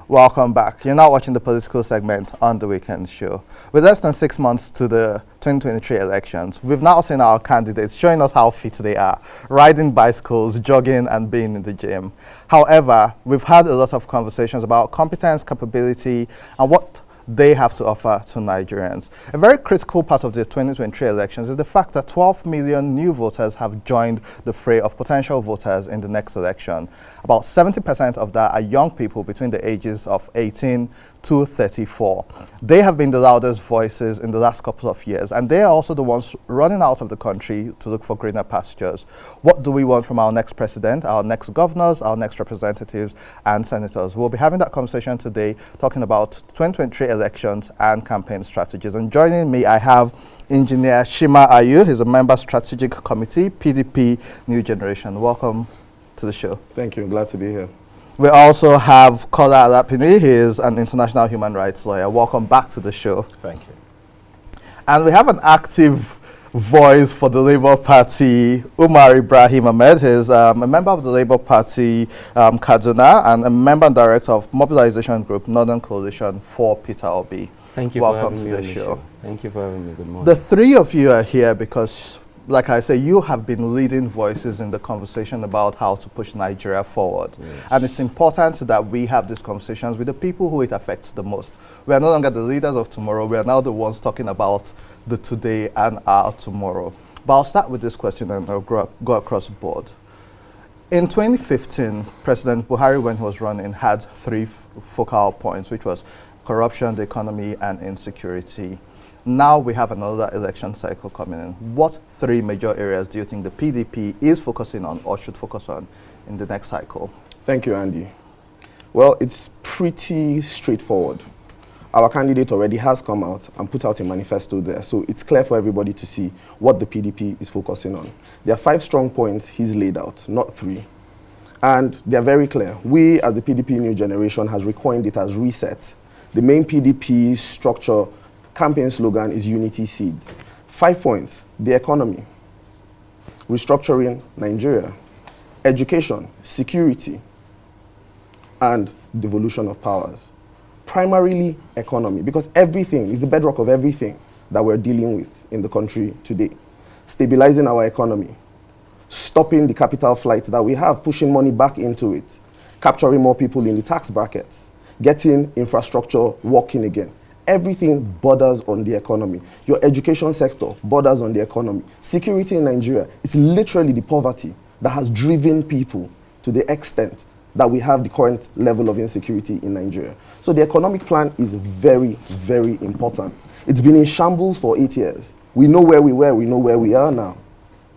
Welcome back. You're now watching the political segment on The Weekend Show. With less than 6 months to the 2023 elections, we've now seen our candidates showing us how fit they are, riding bicycles, jogging, and being in the gym. However, we've had a lot of conversations about competence, capability, and what they have to offer to Nigerians. A very critical part of the 2023 elections is the fact that 12 million new voters have joined the fray of potential voters in the next election. About 70% of that are young people between the ages of 18 to 34. They have been the loudest voices in the last couple of years, and they are also the ones running out of the country to look for greener pastures. What do we want from our next president, our next governors, our next representatives and senators? We'll be having that conversation today, talking about 2023 elections and campaign strategies. And joining me, I have Engineer Shima Ayu. He's a member strategic committee, PDP New Generation. Welcome to the show. Thank you. Glad to be here. We also have Kola Alapini. He is an international human rights lawyer. Welcome back to the show. Thank you. And we have an active voice for the Labour Party, Umar Ibrahim Ahmed. He's a member of the Labour Party Kaduna and a member and director of mobilization group Northern Coalition for Peter Obi. Thank you Welcome for having to me the on show. Thank you for having me. Good morning. The three of you are here because, like I say, you have been leading voices in the conversation about how to push Nigeria forward. Yes. And it's important that we have these conversations with the people who it affects the most. We are no longer the leaders of tomorrow. We are now the ones talking about the today and our tomorrow. But I'll start with this question and I'll go across the board. In 2015, President Buhari, when he was running, had three focal points, which was corruption, the economy, and insecurity. Now we have another election cycle coming in. What three major areas do you think the PDP is focusing on or should focus on in the next cycle? Thank you, Andy. Well, it's pretty straightforward. Our candidate already has come out and put out a manifesto there, so it's clear for everybody to see what the PDP is focusing on. There are 5 strong points he's laid out, not 3. And they're very clear. We, as the PDP New Generation, has recoined it as reset. The main PDP structure campaign slogan is Unity Seeds. 5 points: the economy, restructuring Nigeria, education, security, and devolution of powers. Primarily economy, because everything is the bedrock of everything that we're dealing with in the country today. Stabilizing our economy, stopping the capital flight that we have, pushing money back into it, capturing more people in the tax brackets, getting infrastructure working again. Everything borders on the economy. Your education sector borders on the economy. Security in Nigeria, it's literally the poverty that has driven people to the extent that we have the current level of insecurity in Nigeria. So the economic plan is very, very important. It's been in shambles for 8 years. We know where we were, we know where we are now.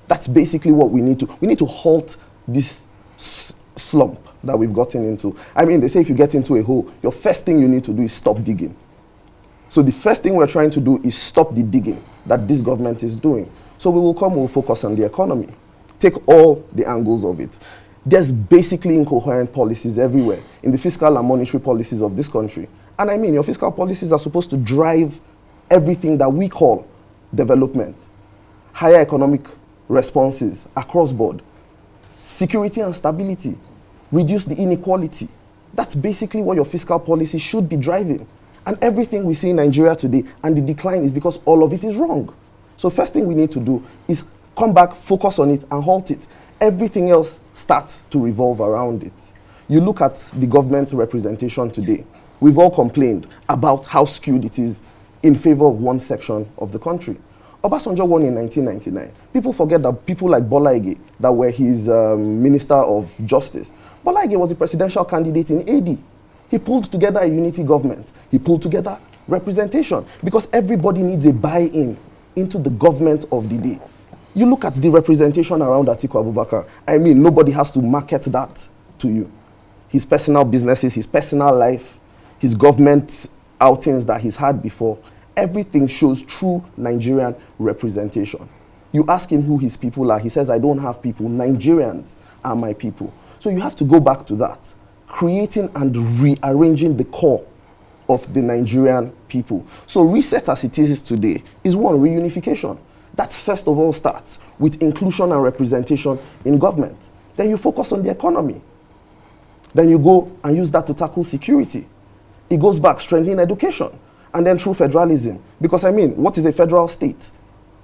That's basically what we need to. We need to halt this slump that we've gotten into. I mean, they say if you get into a hole, your first thing you need to do is stop digging. So the first thing we're trying to do is stop the digging that this government is doing. So we'll focus on the economy. Take all the angles of it. There's basically incoherent policies everywhere in the fiscal and monetary policies of this country. And I mean, your fiscal policies are supposed to drive everything that we call development. Higher economic responses across board. Security and stability. Reduce the inequality. That's basically what your fiscal policy should be driving. And everything we see in Nigeria today and the decline is because all of it is wrong. So first thing we need to do is come back, focus on it, and halt it. Everything else starts to revolve around it. You look at the government representation today. We've all complained about how skewed it is in favor of one section of the country. Obasanjo won in 1999. People forget that people like Bola Ige, that were his Minister of Justice. Bola Ige was a presidential candidate in AD. He pulled together a unity government. He pulled together representation because everybody needs a buy-in into the government of the day. You look at the representation around Atiku Abubakar. I mean, nobody has to market that to you. His personal businesses, his personal life, his government outings that he's had before, everything shows true Nigerian representation. You ask him who his people are, he says, I don't have people. Nigerians are my people. So you have to go back to that. Creating and rearranging the core of the Nigerian people. So reset as it is today is one, reunification. That first of all starts with inclusion and representation in government. Then you focus on the economy. Then you go and use that to tackle security. It goes back strengthening education, and then through federalism. Because I mean, what is a federal state?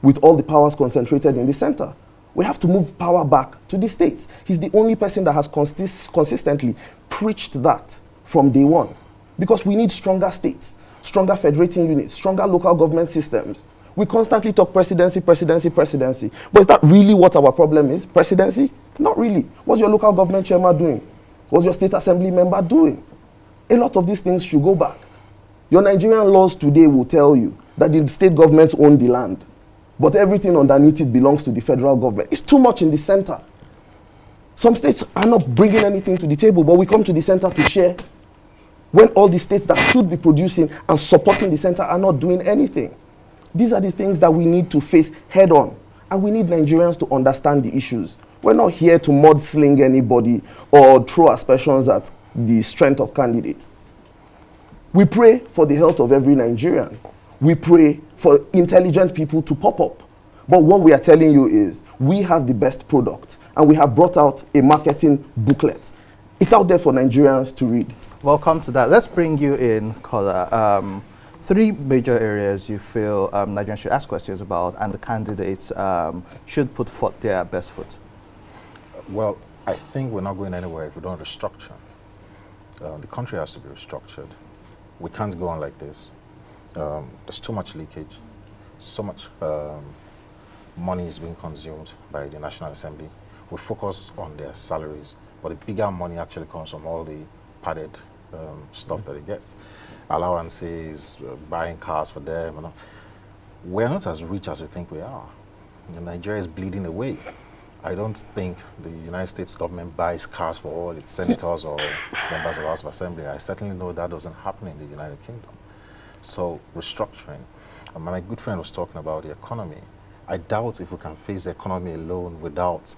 With all the powers concentrated in the center. We have to move power back to the states. He's the only person that has consistently preached that from day one. Because we need stronger states, stronger federating units, stronger local government systems. We constantly talk presidency, presidency, presidency. But is that really what our problem is? Presidency? Not really. What's your local government chairman doing? What's your state assembly member doing? A lot of these things should go back. Your Nigerian laws today will tell you that the state governments own the land, but everything underneath it belongs to the federal government. It's too much in the center. Some states are not bringing anything to the table, but we come to the center to share when all the states that should be producing and supporting the center are not doing anything. These are the things that we need to face head on, and we need Nigerians to understand the issues. We're not here to mudsling anybody or throw aspersions at the strength of candidates. We pray for the health of every Nigerian. We pray for intelligent people to pop up. But what we are telling you is we have the best product, and we have brought out a marketing booklet. It's out there for Nigerians to read. Welcome to that. Let's bring you in, Kola. 3 major areas you feel Nigerians should ask questions about, and the candidates should put forth their best foot. Well, I think we're not going anywhere if we don't restructure. The country has to be restructured. We can't go on like this. There's too much leakage. So much money is being consumed by the National Assembly. We focus on their salaries, but the bigger money actually comes from all the padded stuff that they get. Allowances, buying cars for them. You know. We're not as rich as we think we are. Nigeria is bleeding away. I don't think the United States government buys cars for all its senators or members of the House of Assembly. I certainly know that doesn't happen in the United Kingdom. So restructuring. My good friend was talking about the economy. I doubt if we can face the economy alone without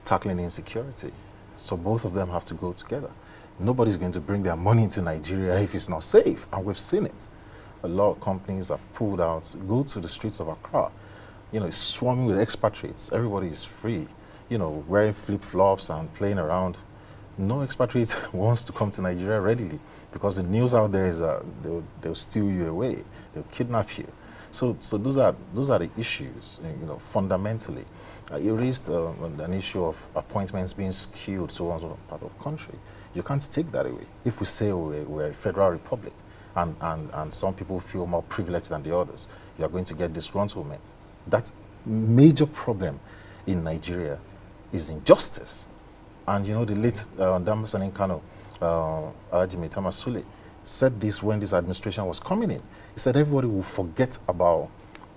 tackling insecurity. So both of them have to go together. Nobody's going to bring their money into Nigeria if it's not safe, and we've seen it. A lot of companies have pulled out. Go to the streets of Accra. You know, it's swarming with expatriates. Everybody is free, you know, wearing flip-flops and playing around. No expatriate wants to come to Nigeria readily because the news out there is they'll steal you away, they'll kidnap you. So those are the issues, you know, fundamentally. You raised an issue of appointments being skewed to one part of the country. You can't take that away. If we say we're a federal republic and some people feel more privileged than the others, you're going to get disgruntlement. That major problem in Nigeria is injustice. And you know, the late Damason Kano, Ajimi Tamasule, said this when this administration was coming in. He said everybody will forget about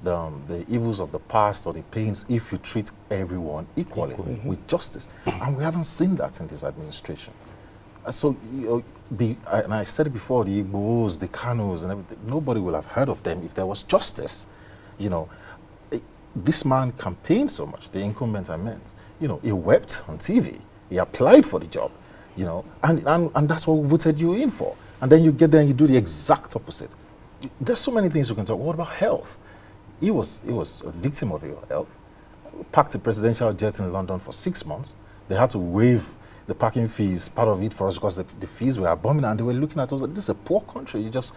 the evils of the past or the pains if you treat everyone equally with justice. And we haven't seen that in this administration. So, you know, and I said it before, the Igbos, the Kanos, and everything, nobody will have heard of them if there was justice. You know, this man campaigned so much, the incumbent I meant. You know, he wept on TV. He applied for the job, you know, and that's what we voted you in for. And then you get there and you do the exact opposite. There's so many things you can talk. What about health? He was a victim of ill health. Parked a presidential jet in London for 6 months. They had to waive the parking fees, part of it for us, because the fees were abominable. And they were looking at us like, this is a poor country. You just,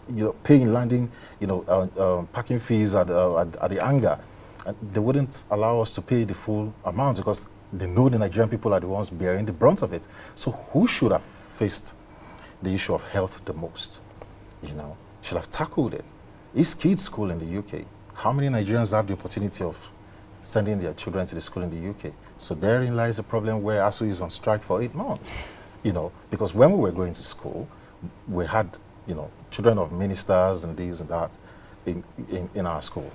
you know, paying landing, you know, parking fees at the hangar. And they wouldn't allow us to pay the full amount because they know the Nigerian people are the ones bearing the brunt of it. So who should have faced the issue of health the most? You know, should have tackled it. Is kids school in the UK? How many Nigerians have the opportunity of sending their children to the school in the UK? So therein lies the problem where ASU is on strike for 8 months. You know, because when we were going to school, we had, you know, children of ministers and this and that in our school.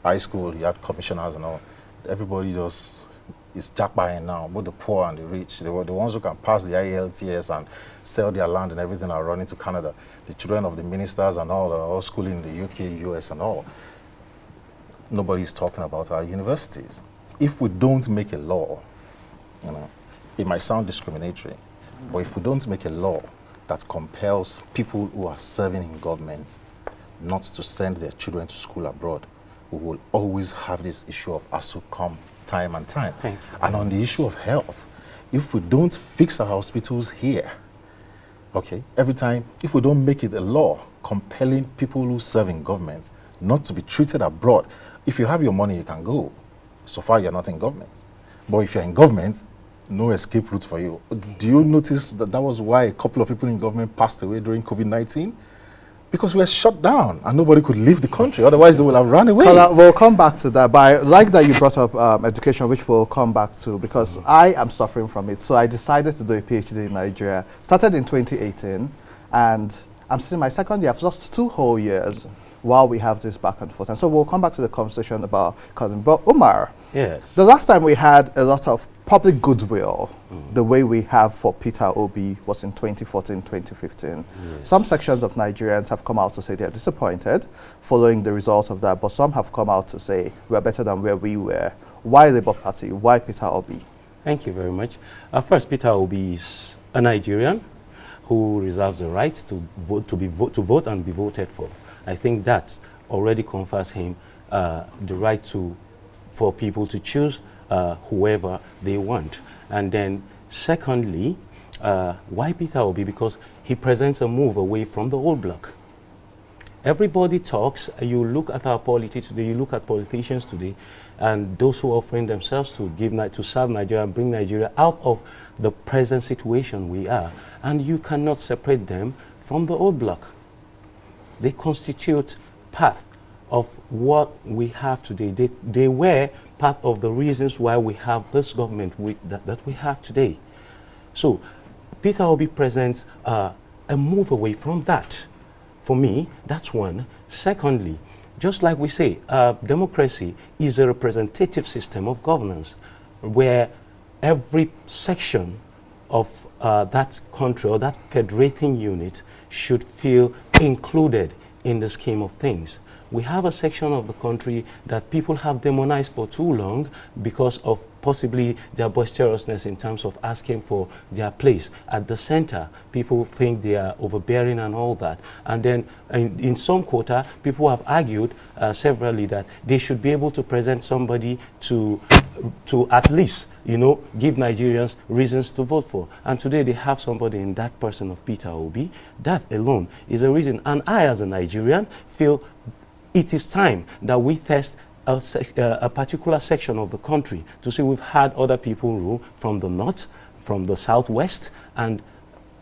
High school, you had commissioners and all. Everybody just is jack buying now, both the poor and the rich. They were the ones who can pass the IELTS and sell their land and everything are running to Canada. The children of the ministers and all are all schooling in the UK, US and all. Nobody's talking about our universities. If we don't make a law, you know, it might sound discriminatory, but if we don't make a law that compels people who are serving in government not to send their children to school abroad, we will always have this issue of ASU come time and time. Thank you. And on the issue of health, if we don't fix our hospitals here, Okay, every time, if we don't make it a law compelling people who serve in government not to be treated abroad, if you have your money, you can go, so far you're not in government. But if you're in government, no escape route for you. Do you notice that that was why a couple of people in government passed away during COVID-19? Because we were shut down and nobody could leave the country. Otherwise, they would have run away. We'll come back to that, but I like that you brought up education, which we'll come back to, because I am suffering from it. So I decided to do a PhD in Nigeria. Started in 2018, and I'm still in my second year. I've lost 2 whole years while we have this back and forth. And so we'll come back to the conversation about cousin. But Umar, Yes. the last time we had a lot of public goodwill, the way we have for Peter Obi, was in 2014, 2015. Yes. Some sections of Nigerians have come out to say they're disappointed following the results of that, but some have come out to say we're better than where we were. Why Labour Party? Why Peter Obi? Thank you very much. First, Peter Obi is a Nigerian who reserves the right to vote and be voted for. I think that already confers him the right for people to choose whoever they want. And then secondly, why Peter Obi? Because he presents a move away from the old bloc. Everybody talks, you look at our politics today, you look at politicians today, and those who are offering themselves to serve Nigeria and bring Nigeria out of the present situation we are, and you cannot separate them from the old bloc. They constitute part of what we have today. They were part of the reasons why we have this government that we have today. So Peter Obi presents a move away from that. For me, that's one. Secondly, just like we say, democracy is a representative system of governance where every section of that country or that federating unit should feel included in the scheme of things. We have a section of the country that people have demonized for too long because of possibly their boisterousness in terms of asking for their place at the center. People think they are overbearing and all that. And then in some quarter, people have argued severally that they should be able to present somebody to at least, give Nigerians reasons to vote for. And today they have somebody in that person of Peter Obi. That alone is a reason. And I, as a Nigerian, feel it is time that we test a particular section of the country to see. We've had other people rule from the north, from the southwest, and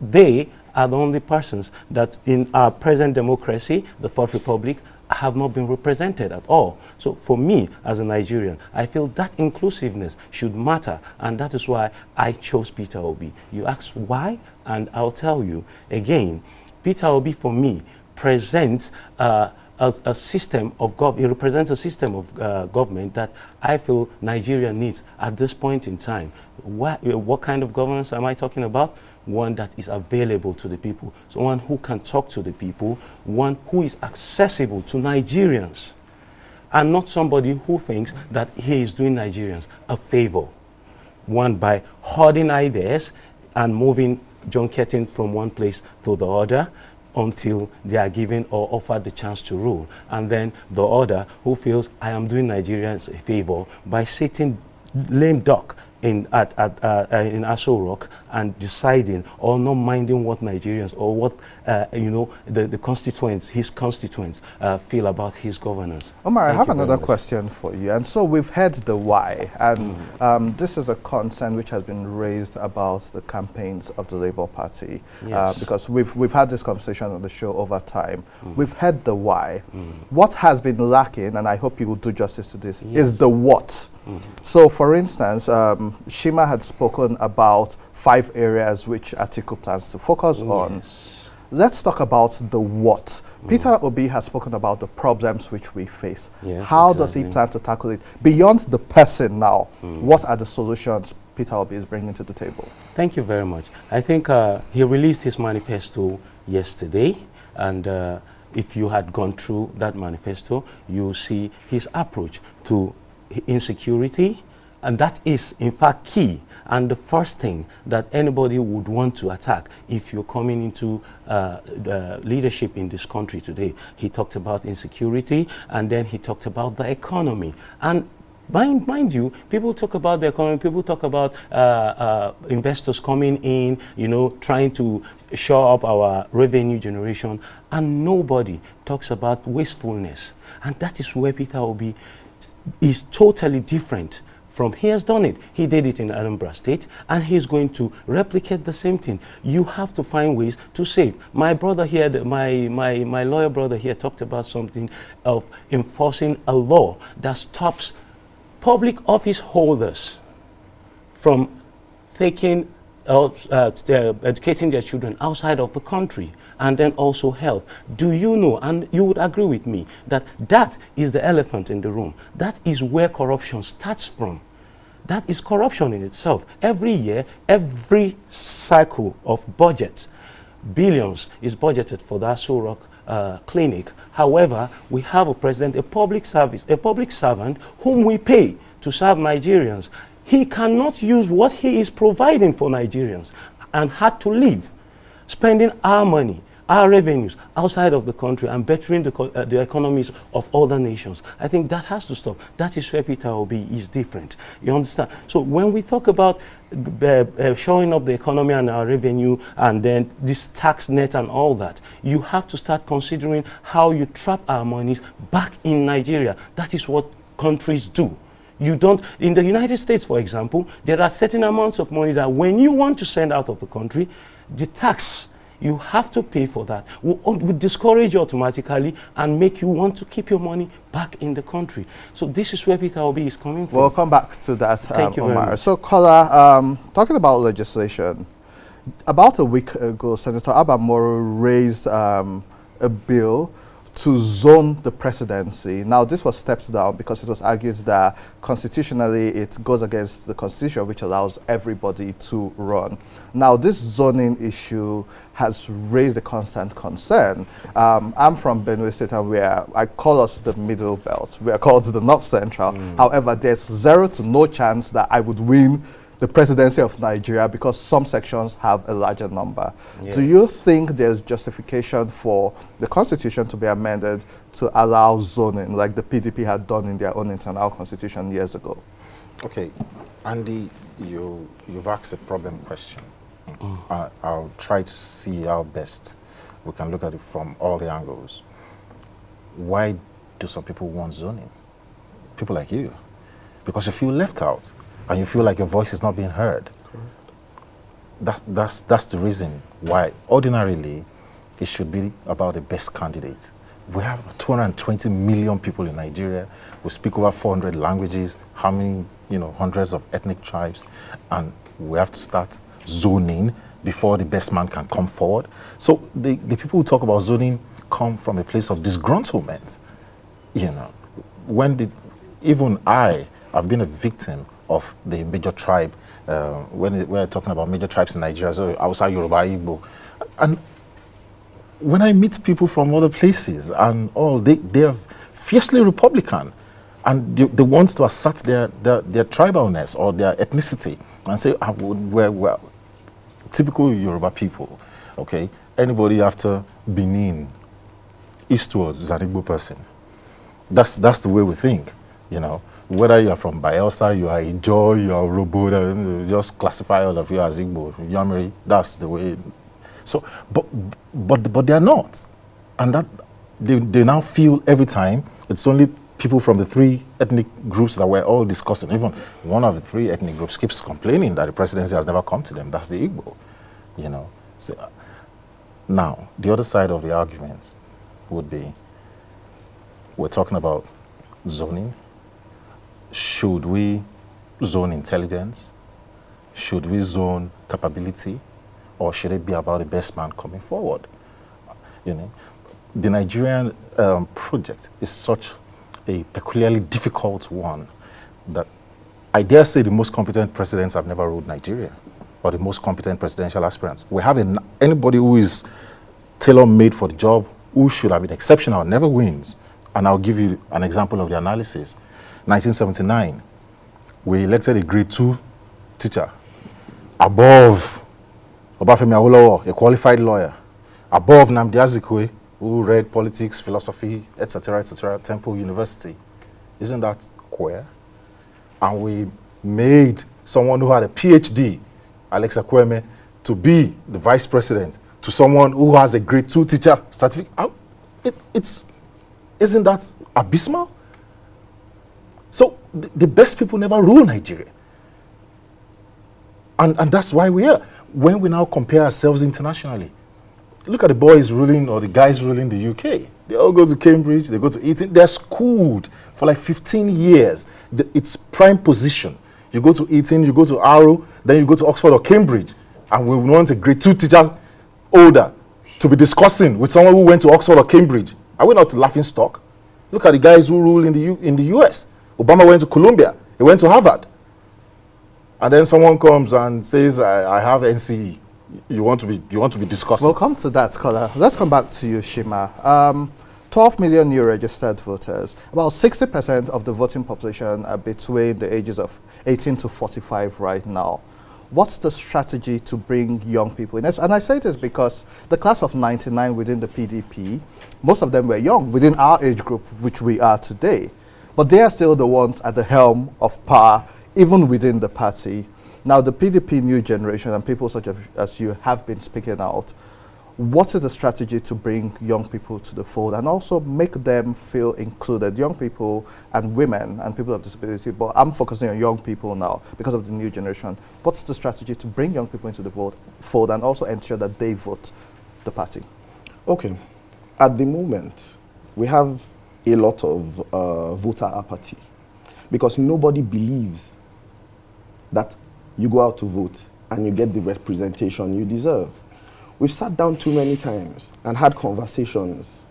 they are the only persons that in our present democracy, the Fourth Republic, have not been represented at all. So for me, as a Nigerian, I feel that inclusiveness should matter, and that is why I chose Peter Obi. You ask why, and I'll tell you again. Peter Obi, for me, presents a system of government. It represents a system of government that I feel Nigeria needs at this point in time. What kind of governance am I talking about? One that is available to the people, so one who can talk to the people, one who is accessible to Nigerians, and not somebody who thinks that he is doing Nigerians a favor. One by hoarding ideas and moving John Keating from one place to the other until they are given or offered the chance to rule. And then the other who feels I am doing Nigerians a favor by sitting lame duck in Aso Rock and deciding or not minding what Nigerians or what the constituents, his constituents, feel about his governance. Omar, I have another question for you. And so we've heard the why, and this is a concern which has been raised about the campaigns of the Labour Party, Yes. because we've had this conversation on the show over time. We've heard the why. What has been lacking, and I hope you will do justice to this, is the what. So, for instance, Shima had spoken about 5 areas which Atiku plans to focus on. Yes. Let's talk about the what. Peter Obi has spoken about the problems which we face. Yes, How does he exactly. plan to tackle it? Beyond the person now, what are the solutions Peter Obi is bringing to the table? Thank you very much. I think he released his manifesto yesterday, and if you had gone through that manifesto, you see his approach to insecurity, and that is in fact key and the first thing that anybody would want to attack if you're coming into leadership in this country today. He talked about insecurity, and then he talked about the economy, and Mind you, people talk about the economy, people talk about investors coming in, trying to shore up our revenue generation, and nobody talks about wastefulness. And that is where Peter Obi is totally different from. He has done it. He did it in Anambra State, and he's going to replicate the same thing. You have to find ways to save. My brother here, my lawyer brother here talked about something of enforcing a law that stops public office holders from taking educating their children outside of the country, and then also health. Do you know, and you would agree with me, that that is the elephant in the room? That is where corruption starts from. That is corruption in itself. Every year, every cycle of budget, billions is budgeted for the Aso Rock clinic. However, we have a president, a public servant whom we pay to serve Nigerians. He cannot use what he is providing for Nigerians and had to leave, spending our money, our revenues outside of the country and bettering the economies of other nations. I think that has to stop. That is where Peter Obi is different. You understand? So when we talk about showing up the economy and our revenue and then this tax net and all that, you have to start considering how you trap our monies back in Nigeria. That is what countries do. You don't, in the United States, for example, there are certain amounts of money that when you want to send out of the country, the tax you have to pay for that would discourage you automatically and make you want to keep your money back in the country. So this is where Peter Obi is coming from. We'll come back to that, Thank you very Omar. much. So, Kola, talking about legislation, about a week ago, Senator Abba Moro raised a bill to zone the presidency. Now, this was stepped down because it was argued that constitutionally it goes against the constitution, which allows everybody to run. Now, this zoning issue has raised a constant concern. I'm from Benue State, and I call us the middle belt. We are called the North Central. However, there's 0 to no chance that I would win the presidency of Nigeria because some sections have a larger number. Yes. Do you think there's justification for the constitution to be amended to allow zoning like the PDP had done in their own internal constitution years ago? Okay, Andy, you've asked a problem question. I'll try to see how best we can look at it from all the angles. Why do some people want zoning? People like you. Because you feel left out and you feel like your voice is not being heard. That's the reason why ordinarily it should be about the best candidate. We have 220 million people in Nigeria. We speak over 400 languages, how many, hundreds of ethnic tribes, and we have to start zoning before the best man can come forward. So the people who talk about zoning come from a place of disgruntlement. Even I've been a victim of the major tribe, when we're talking about major tribes in Nigeria, so Hausa, Yoruba, Igbo. And when I meet people from other places and all, they are fiercely Republican, and they want to assert their tribalness or their ethnicity and say, we're typical Yoruba people, okay? Anybody after Benin, eastwards is an Igbo person. That's the way we think, Whether you are from Bayelsa, you are Ijo, you are Robo, just classify all of you as Igbo, Yamiri, that's the way. So, but they are not. And that they now feel every time it's only people from the 3 ethnic groups that we're all discussing. Even one of the 3 ethnic groups keeps complaining that the presidency has never come to them. That's the Igbo, So, now, the other side of the argument would be, we're talking about zoning. Should we zone intelligence? Should we zone capability? Or should it be about the best man coming forward? The Nigerian project is such a peculiarly difficult one that I dare say the most competent presidents have never ruled Nigeria, or the most competent presidential aspirants. We have anybody who is tailor-made for the job, who should have been exceptional, never wins. And I'll give you an example of the analysis. 1979, we elected a grade 2 teacher above Obafemi Awolowo, a qualified lawyer, above Nnamdi Azikiwe, who read politics, philosophy, etc., Temple University. Isn't that queer? and we made someone who had a PhD, Alexa Kweme, to be the vice president, to someone who has a grade 2 teacher certificate. Isn't that abysmal? So the best people never rule Nigeria. And that's why we are. When we now compare ourselves internationally, look at the boys ruling or the guys ruling the UK. They all go to Cambridge, they go to Eton. They're schooled for like 15 years. It's prime position. You go to Eton, you go to Harrow, then you go to Oxford or Cambridge. And we want a grade 2 teacher older to be discussing with someone who went to Oxford or Cambridge. Are we not laughing stock? Look at the guys who rule in the US. Obama went to Columbia. He went to Harvard. And then someone comes and says, I have NCE. You want to be discussing. We'll come to that, Kola. Let's come back to you, Shima. 12 million new registered voters. About 60% of the voting population are between the ages of 18 to 45 right now. What's the strategy to bring young people in? And I say this because the class of 99 within the PDP, most of them were young, within our age group, which we are today. But they are still the ones at the helm of power, even within the party. Now, the PDP new generation and people such as you have been speaking out. What is the strategy to bring young people to the fold and also make them feel included, young people and women and people of disability? But I'm focusing on young people now because of the new generation. What's the strategy to bring young people into the fold and also ensure that they vote the party? Okay. At the moment, we have a lot of voter apathy because nobody believes that you go out to vote and you get the representation you deserve. We've sat down too many times and had conversations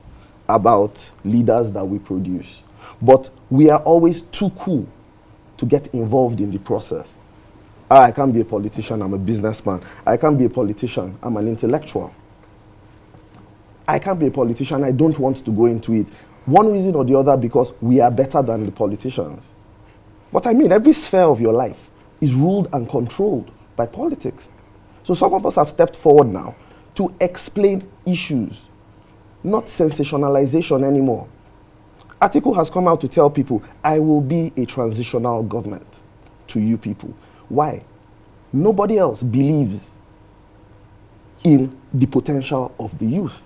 about leaders that we produce, but we are always too cool to get involved in the process. I can't be a politician, I'm a businessman. I can't be a politician, I'm an intellectual. I can't be a politician, I don't want to go into it. One reason or the other, because we are better than the politicians. But I mean, every sphere of your life is ruled and controlled by politics. So some of us have stepped forward now to explain issues, not sensationalization anymore. Atiku has come out to tell people, I will be a transitional government to you people. Why? Nobody else believes in the potential of the youth.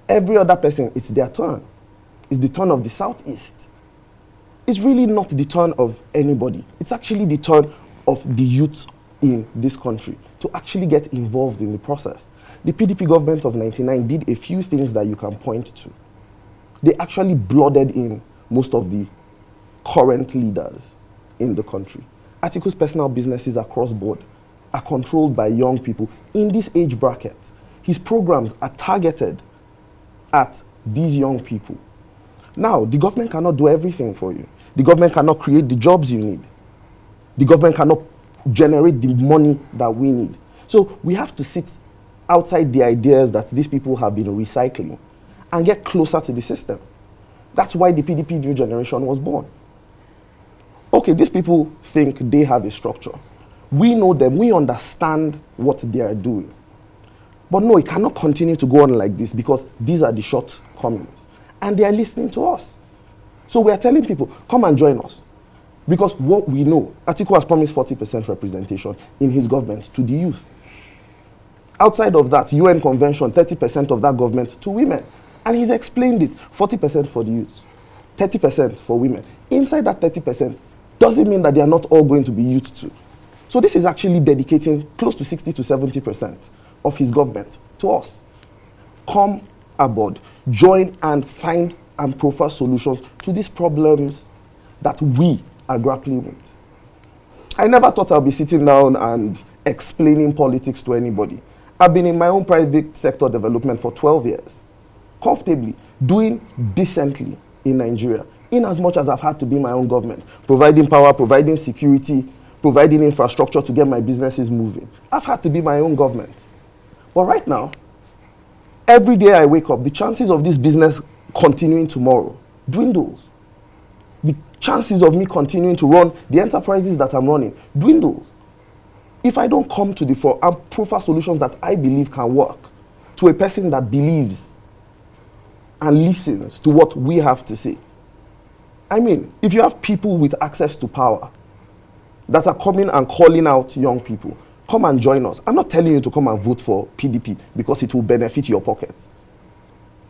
Every other person, it's their turn. It's the turn of the Southeast. It's really not the turn of anybody. It's actually the turn of the youth in this country to actually get involved in the process. The PDP government of 99 did a few things that you can point to. They actually blooded in most of the current leaders in the country. Atiku's personal businesses across board are controlled by young people in this age bracket. His programs are targeted at these young people. Now, the government cannot do everything for you. The government cannot create the jobs you need. The government cannot generate the money that we need. So we have to sit outside the ideas that these people have been recycling and get closer to the system. That's why the PDP new generation was born. Okay, these people think they have a structure. We know them, we understand what they are doing. But no, it cannot continue to go on like this because these are the shortcomings. And they are listening to us. So we are telling people, come and join us. Because what we know, Atiku has promised 40% representation in his government to the youth. Outside of that, UN convention, 30% of that government to women. And he's explained it, 40% for the youth, 30% for women. Inside that 30% doesn't mean that they are not all going to be youth too. So this is actually dedicating close to 60 to 70% of his government to us. Come aboard, join and find and proffer solutions to these problems that we are grappling with. I never thought I'll be sitting down and explaining politics to anybody. I've been in my own private sector development for 12 years, comfortably, doing decently in Nigeria, in as much as I've had to be my own government, providing power, providing security, providing infrastructure to get my businesses moving. I've had to be my own government. But right now, every day I wake up, the chances of this business continuing tomorrow dwindles. The chances of me continuing to run the enterprises that I'm running dwindles. If I don't come to the fore and proffer solutions that I believe can work to a person that believes and listens to what we have to say. I mean, if you have people with access to power that are coming and calling out young people. Come and join us. I'm not telling you to come and vote for PDP because it will benefit your pockets.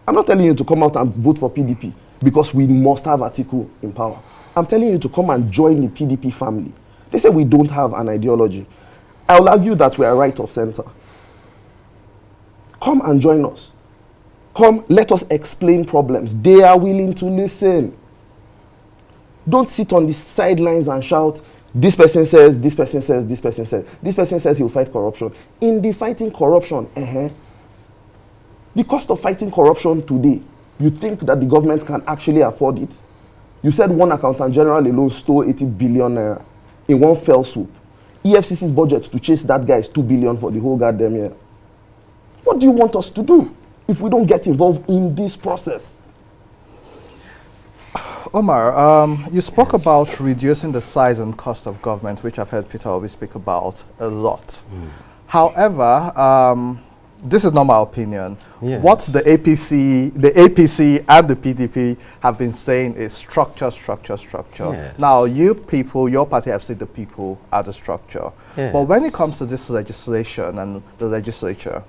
I'm not telling you to come out and vote for PDP because we must have Atiku in power. I'm telling you to come and join the PDP family. They say we don't have an ideology. I'll argue that we are right of center. Come and join us. Come, let us explain problems. They are willing to listen. Don't sit on the sidelines and shout, this person says, this person says, this person says. This person says he'll fight corruption. In the fighting corruption, the cost of fighting corruption today, you think that the government can actually afford it? You said one accountant general alone stole 80 billion naira in one fell swoop. EFCC's budget to chase that guy is 2 billion for the whole goddamn year. What do you want us to do if we don't get involved in this process? Omar, you spoke about reducing the size and cost of government, which I've heard Peter Obi speak about a lot. However, this is not my opinion. Yes. What the APC and the PDP have been saying is structure, structure, structure. Yes. Now, you people, your party have said the people are the structure. Yes. But when it comes to this legislation and the legislature,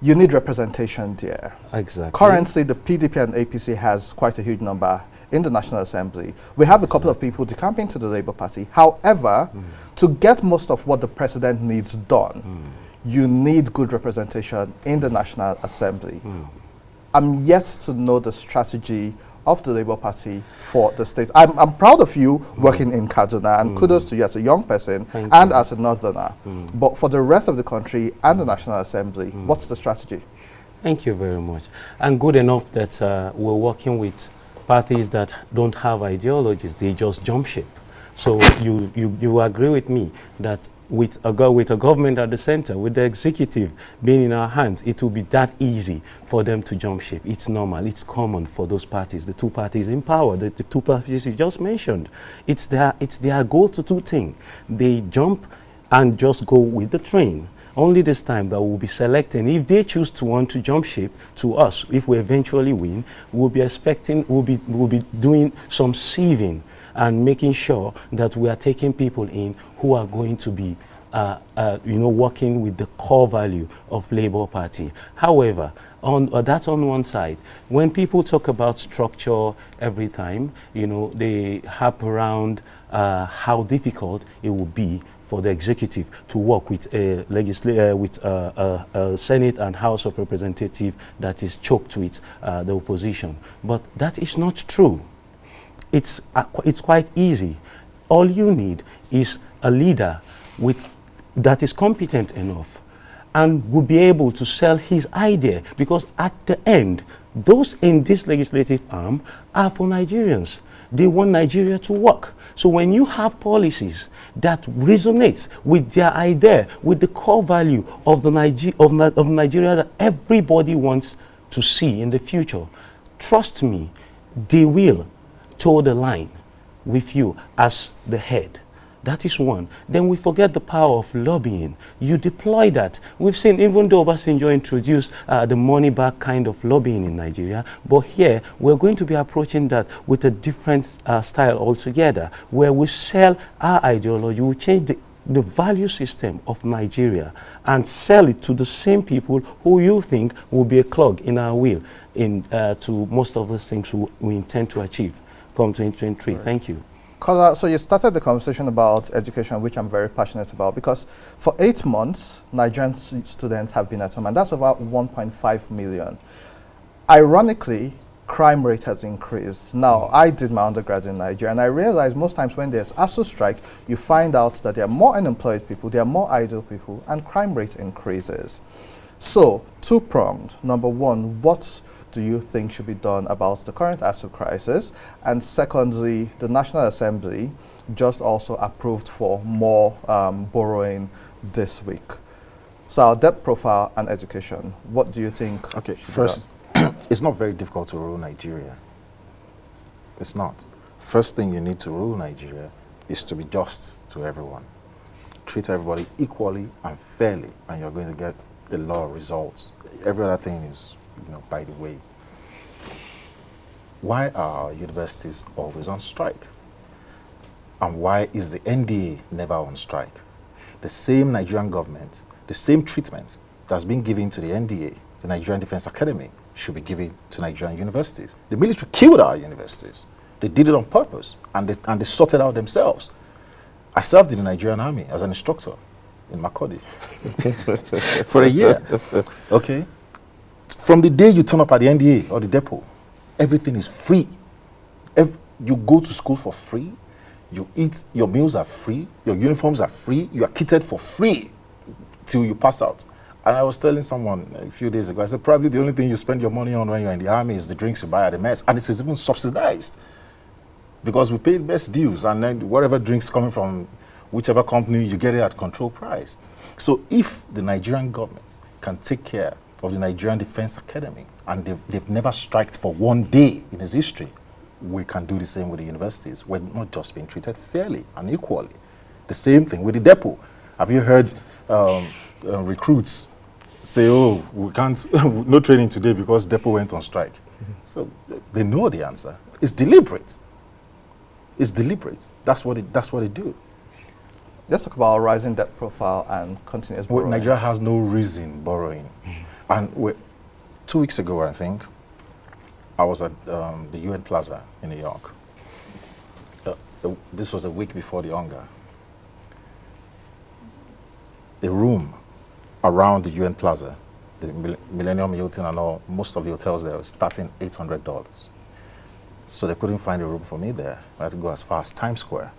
you need representation there. Exactly. Currently, the PDP and APC has quite a huge number in the National Assembly. We have a couple of people decamping to the Labour Party. However, to get most of what the president needs done, you need good representation in the National Assembly. I'm yet to know the strategy of the Labour Party for the state. I'm proud of you working in Kaduna, and kudos to you as a young person and as a northerner. But for the rest of the country and the National Assembly, what's the strategy? Thank you very much. And good enough that we're working with parties that don't have ideologies, they just jump ship. So you agree with me that with a government at the center, with the executive being in our hands, it will be that easy for them to jump ship. It's normal, it's common for those parties, the two parties in power, the two parties you just mentioned. It's their goal to do things. They jump and just go with the train. Only this time that we'll be selecting, if they choose to want to jump ship to us, if we eventually win, we'll be doing some sieving and making sure that we are taking people in who are going to be working with the core value of Labour Party. However, that's on one side. When people talk about structure every time, they harp around how difficult it will be for the executive to work with a Senate and House of Representatives that is choked with the opposition. But that is not true. It's quite easy. All you need is a leader that is competent enough and will be able to sell his idea, because at the end, those in this legislative arm are for Nigerians. They want Nigeria to work. So when you have policies that resonate with their idea, with the core value of Nigeria that everybody wants to see in the future, trust me, they will toe the line with you as the head. That is one. Then we forget the power of lobbying. You deploy that. We've seen, even though Obasanjo introduced the money back kind of lobbying in Nigeria, but here we're going to be approaching that with a different style altogether, where we sell our ideology, we change the value system of Nigeria and sell it to the same people who you think will be a clog in our wheel to most of the things we intend to achieve come 2023. Right. Thank you. So you started the conversation about education, which I'm very passionate about, because for 8 months, Nigerian students have been at home, and that's about 1.5 million. Ironically, crime rate has increased. Now, I did my undergrad in Nigeria, and I realized most times when there's ASU strike, you find out that there are more unemployed people, there are more idle people, and crime rate increases. So, two-pronged. Number one, what do you think should be done about the current ASU crisis? And secondly, the National Assembly just also approved for more borrowing this week. So our debt profile and education, what do you think? Okay, first, it's not very difficult to rule Nigeria. It's not. First thing you need to rule Nigeria is to be just to everyone. Treat everybody equally and fairly, and you're going to get a lot of results. Every other thing is, by the way. Why are universities always on strike? And why is the NDA never on strike? The same Nigerian government, the same treatment that's been given to the NDA, the Nigerian Defense Academy, should be given to Nigerian universities. The military killed our universities. They did it on purpose, and they sorted out themselves. I served in the Nigerian Army as an instructor in Makurdi for a year. Okay? From the day you turn up at the NDA or the depot, everything is free. You go to school for free. You eat, your meals are free. Your uniforms are free. You are kitted for free till you pass out. And I was telling someone a few days ago, I said, probably the only thing you spend your money on when you're in the army is the drinks you buy at the mess. And this is even subsidized. Because we paid best dues, and then whatever drinks coming from whichever company, you get it at control price. So if the Nigerian government can take care of the Nigerian Defense Academy, and they've never striked for one day in its history, we can do the same with the universities. We're not just being treated fairly and equally. The same thing with the depot. Have you heard recruits say, oh, we can't, no training today because depot went on strike? So they know the answer. It's deliberate. It's deliberate. That's what they do. Let's talk about rising debt profile and continuous borrowing. Nigeria has no reason borrowing. And 2 weeks ago, I think, I was at the UN Plaza in New York. This was a week before the hunger. A room around the UN Plaza, the Millennium Hilton and all, most of the hotels there were starting $800. So they couldn't find a room for me there. I had to go as far as Times Square.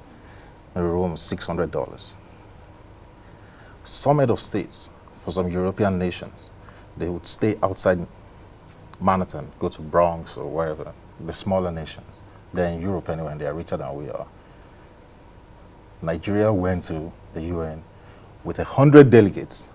And the room was $600. Some head of states, for some European nations, they would stay outside Manhattan, go to Bronx or wherever, the smaller nations. They're in Europe anyway, and they are richer than we are. Nigeria went to the UN with 100 delegates.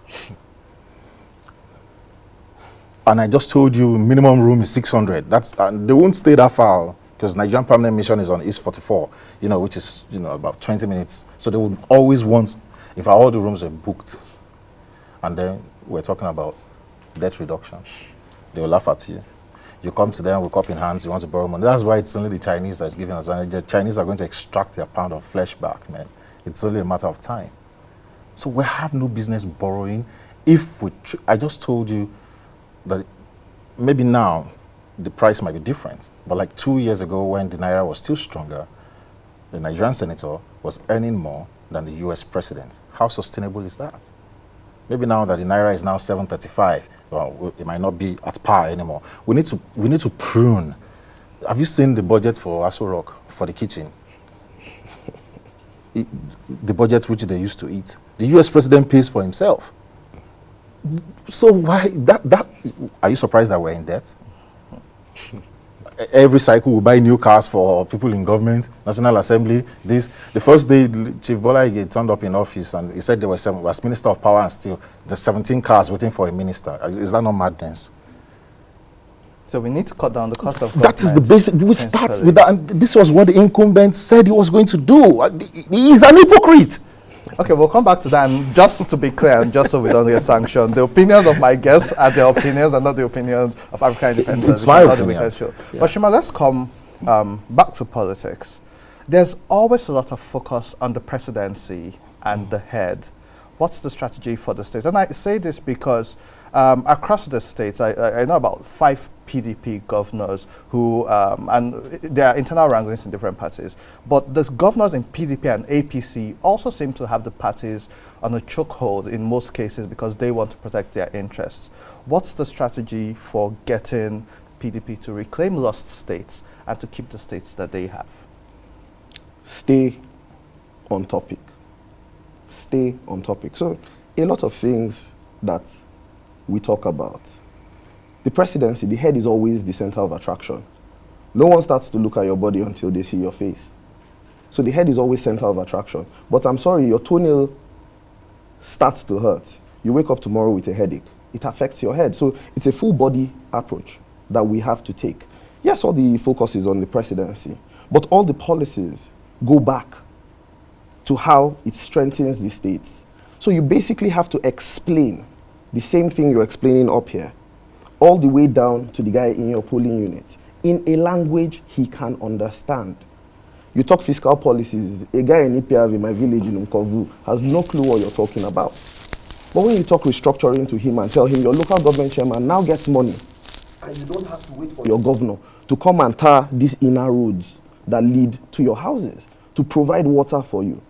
And I just told you minimum room is 600. They won't stay that far, because Nigerian Permanent Mission is on East 44, which is, about 20 minutes. So they would always want, if all the rooms were booked, and then we're talking about debt reduction, they will laugh at you. You come to them with cup in hands, you want to borrow money. That's why it's only the Chinese that's giving us, and the Chinese are going to extract their pound of flesh back, man. It's only a matter of time. So we have no business borrowing. I just told you that maybe now, the price might be different. But like 2 years ago, when the Naira was still stronger, the Nigerian senator was earning more than the US president. How sustainable is that? Maybe now that the Naira is now 735, well, it might not be at par anymore. We need to prune. Have you seen the budget for Aso Rock, for the kitchen? The budget which they used to eat. The US president pays for himself. So why, are you surprised that we're in debt? Every cycle we buy new cars for people in government, National Assembly. The first day Chief Bola Ige turned up in office and he said there were was Minister of Power and Steel. There's 17 cars waiting for a minister. Is that not madness? So we need to cut down the cost of That is the basic. We start with that, and this was what the incumbent said he was going to do. He is an hypocrite. Okay, we'll come back to that. And just to be clear, and just so we don't get sanctioned, the opinions of my guests are their opinions and not the opinions of African Independence. It's my opinion. Yeah. But Shima, let's come back to politics. There's always a lot of focus on the presidency and the head. What's the strategy for the states? And I say this because across the states, I know about 5 PDP governors who, and there are internal wranglings in different parties, but the governors in PDP and APC also seem to have the parties on a chokehold in most cases because they want to protect their interests. What's the strategy for getting PDP to reclaim lost states and to keep the states that they have? Stay on topic. Stay on topic. So a lot of things that we talk about. The presidency, the head is always the center of attraction. No one starts to look at your body until they see your face. So the head is always center of attraction. But I'm sorry, your toenail starts to hurt. You wake up tomorrow with a headache. It affects your head. So it's a full body approach that we have to take. Yes, all the focus is on the presidency, but all the policies go back to how it strengthens the states. So you basically have to explain the same thing you're explaining up here, all the way down to the guy in your polling unit, in a language he can understand. You talk fiscal policies, a guy in EPRV in my village in Nkovu has no clue what you're talking about. But when you talk restructuring to him and tell him your local government chairman now gets money, and you don't have to wait for your governor to come and tar these inner roads that lead to your houses, to provide water for you,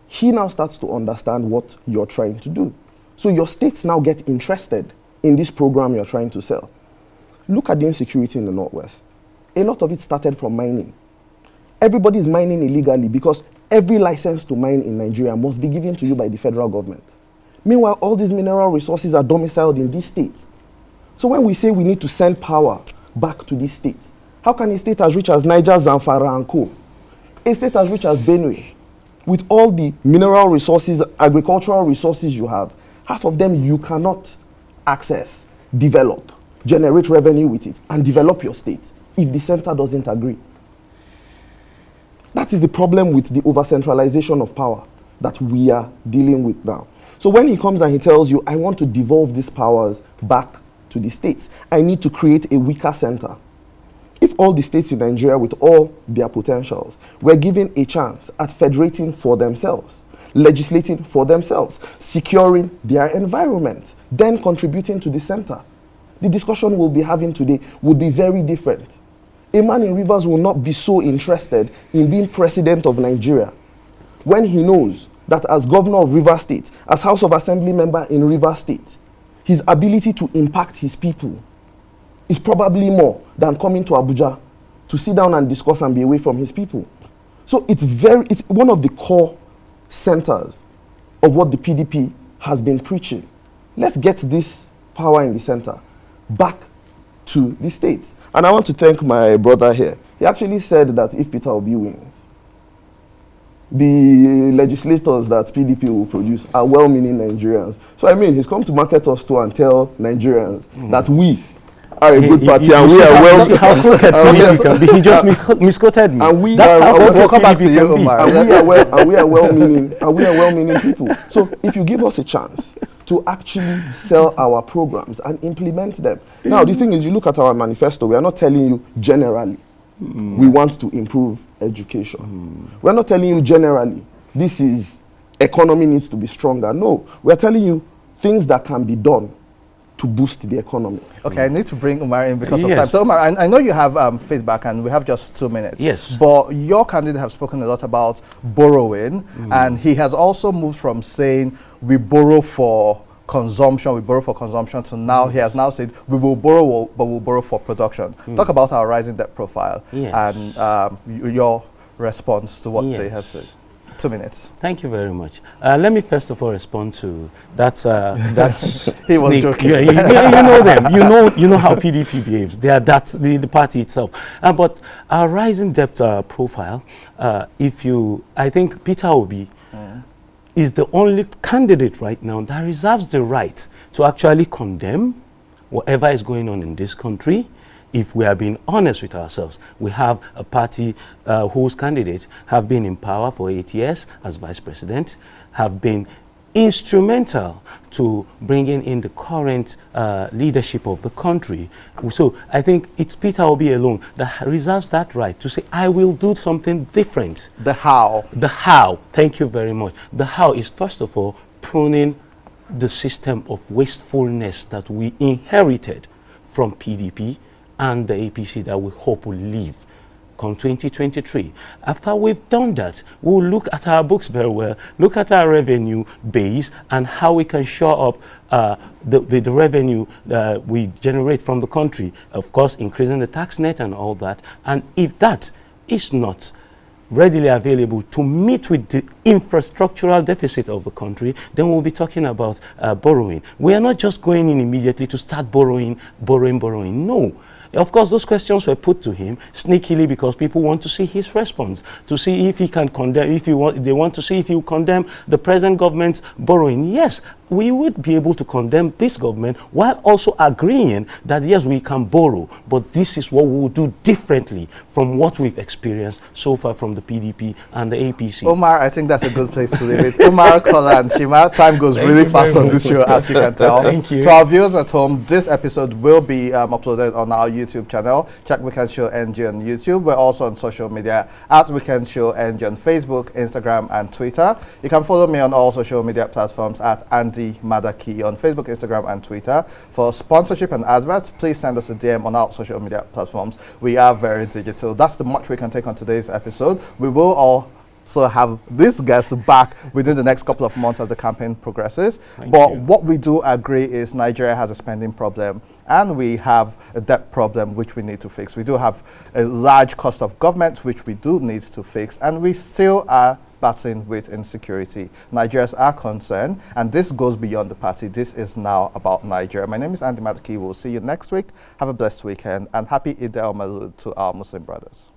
he now starts to understand what you're trying to do. So your states now get interested in this program you're trying to sell. Look at the insecurity in the Northwest. A lot of it started from mining. Everybody is mining illegally because every license to mine in Nigeria must be given to you by the federal government. Meanwhile, all these mineral resources are domiciled in these states. So when we say we need to send power back to these states, how can a state as rich as Niger, Zamfara, and Co., a state as rich as Benue, with all the mineral resources, agricultural resources you have, half of them you cannot access, develop, generate revenue with it, and develop your state if the center doesn't agree? That is the problem with the over-centralization of power that we are dealing with now. So when he comes and he tells you, I want to devolve these powers back to the states, I need to create a weaker center. If all the states in Nigeria with all their potentials were given a chance at federating for themselves, legislating for themselves, securing their environment, then contributing to the center, the discussion we'll be having today would be very different. A man in Rivers will not be so interested in being president of Nigeria when he knows that as governor of Rivers State, as House of Assembly member in Rivers State, his ability to impact his people is probably more than coming to Abuja to sit down and discuss and be away from his people. So it's one of the core centers of what the PDP has been preaching. Let's get this power in the center back to the states. And I want to thank my brother here. He actually said that if Peter Obi wins, the legislators that PDP will produce are well-meaning Nigerians. So I mean, he's come to market us to and tell Nigerians that we are a good party and we are well. How crooked PDP can be. He just misquoted me. And we That's are how we'll come back to you, can be. Omar. and we are well-meaning people. So if you give us a chance to actually sell our programs and implement them. Now the thing is, you look at our manifesto, we are not telling you generally we want to improve education. We're not telling you generally this is economy needs to be stronger. No, we're telling you things that can be done to boost the economy. Okay, I need to bring Umar in because of Yes. time. So Umar, I know you have feedback and we have just 2 minutes. Yes. But your candidate has spoken a lot about borrowing and he has also moved from saying we borrow for consumption to now he has now said we will borrow but we'll borrow for production. Talk about our rising debt profile Yes. and your response to what they Yes. have said. 2 minutes. Thank you very much. Let me first of all respond to that. That's He was snake. joking. Yeah, you know them. You know how PDP behaves. They are the party itself. But our rising debt profile. I think Peter Obi is the only candidate right now that reserves the right to actually condemn whatever is going on in this country. If we are being honest with ourselves, we have a party whose candidates have been in power for 8 years as vice president, have been instrumental to bringing in the current leadership of the country. So I think it's Peter Obi alone that reserves that right to say, I will do something different. The how. The how, thank you very much. The how is first of all pruning the system of wastefulness that we inherited from PDP and the APC that we hope will leave come 2023. After we've done that, we'll look at our books very well, look at our revenue base and how we can shore up the revenue we generate from the country. Of course, increasing the tax net and all that. And if that is not readily available to meet with the infrastructural deficit of the country, then we'll be talking about borrowing. We are not just going in immediately to start borrowing. No. Of course, those questions were put to him sneakily because people want to see his response, to see if he can condemn, they want to see if he will condemn the present government's borrowing. Yes, we would be able to condemn this government while also agreeing that yes, we can borrow, but this is what we will do differently from what we've experienced so far from the PDP and the APC. Omar, I think that's a good place to leave it. Umar, Kola, and Shima, time goes Thank really you fast very on this much. show, as you can tell. Thank you. To our viewers at home, this episode will be uploaded on our YouTube channel. Check Weekend Show NG on YouTube. We're also on social media at Weekend Show NG on Facebook, Instagram, and Twitter. You can follow me on all social media platforms at Andy Madaki on Facebook, Instagram, and Twitter. For sponsorship and adverts, please send us a DM on our social media platforms. We are very digital. That's the much we can take on today's episode. We will also have these guests back within the next couple of months as the campaign progresses. But what we do agree is Nigeria has a spending problem and we have a debt problem which we need to fix. We do have a large cost of government which we do need to fix, and we still are battling with insecurity. Nigerians are concerned, and this goes beyond the party. This is now about Nigeria. My name is Andy Madaki. We'll see you next week. Have a blessed weekend, and happy Eid al-Maulud to our Muslim brothers.